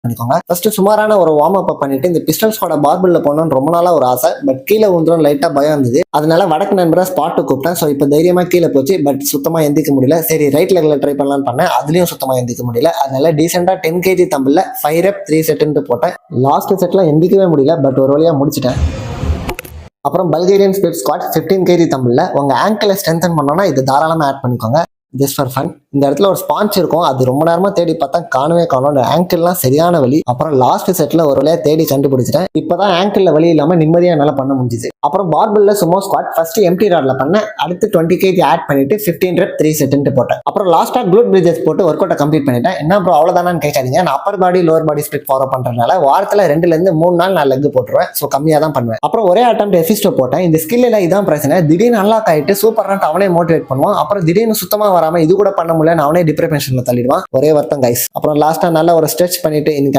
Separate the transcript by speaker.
Speaker 1: பண்ணிக்கோங்க. ஃபர்ஸ்ட் சுமாரான ஒரு வார்ம் அப் பண்ணிட்டு இந்த பிஸ்டல் ஸ்குவாட பார்பிள்ல போகணும்னு ரொம்ப நாளா ஒரு ஆசை. பட் கீழே விழுந்துரும் லைட்டா பயம் இருந்தது. அதனால வடக்கு நண்பரை ஸ்பாட்டு கூப்பிட்டேன். ஸோ இப்போ தைரியமா கீழே போச்சு. பட் சுத்தமா எந்திக்க முடியல. சரி ரைட் லெக்ல ட்ரை பண்ணலாம்னு பண்ணேன். அதுலயும் சுத்தமா எந்திக்க முடியல. அதனால டீசெண்டா 10 kg தம்பிள்ல 5 rep 3 செட்னு போட்டேன். லாஸ்ட் செட்ல எந்திக்கவே முடியல. பட் ஒரு வழியா முடிச்சிட்டேன். அப்புறம் பல்கேரியன் ஸ்பிளிட் ஸ்குவாட் 15 kg தம்பிள்ல உங்க ஆங்கிளை ஸ்ட்ரென்தன் பண்ணோம்னா இது தாராளமா ஆட் பண்ணிக்கோங்க. Just for fun. இந்த இடத்துல ஒரு ஸ்பான்ச் இருக்கும். அது ரொம்ப நேரமா தேடி பார்த்தா காணவே காணும். ஆங்கிள்லாம் சரியான வலி. அப்புறம் லாஸ்ட் செட்ல ஒரு வழியா தேடி கண்டுபிடிச்சிட்டேன். இப்பதான் ஆங்கிள் வலி இல்லாம நிம்மதியா என்னால பண்ண முடிஞ்சுது. அப்புறம் பார்பிள்ல சுமோ ஸ்குவாட் ஃபர்ஸ்ட் எம்டி ராட்ல பண்ணேன். அடுத்து 20 kg ஆட் பண்ணிட்டு 15 rep 3 செட்னு போட்டேன். அப்புறம் லாஸ்டா க்ளூட் பிரிட்ஜஸ் போட்டு ஒர்க் அவுட்டை கம்ப்ளீட் பண்ணிட்டேன். என்ன ப்ரோ அவ்வளவுதானு கேட்காதீங்க. நான் அப்பர் பாடி லோவர் பாடி ஸ்பிளிட் ஃபாலோ பண்றதுனால வாரத்துல 2 ல இருந்து 3 நாள் நான் லெக் போட்டுருவேன். ஸோ கம்மியா தான் பண்ணுவேன். அப்புறம் ஒரே அட்டம் எஃபிஸ்டோ போட்டேன். இந்த ஸ்கில்ல இதான் பிரச்சனை. திடீர்னு அன்லாக் ஆயிட்டு சூப்பர் அவனே மோட்டிவேட் பண்ணுவான். அப்புறம் திடீர்னு சுத்தமா வராம இது கூட பண்ண முடியல அவனே டிப்ரெஷன்ல தள்ளிடுவான். ஒரே வருத்தம் கைஸ். அப்புறம் லாஸ்டா நல்ல ஒரு ஸ்ட்ரெச் பண்ணிட்டு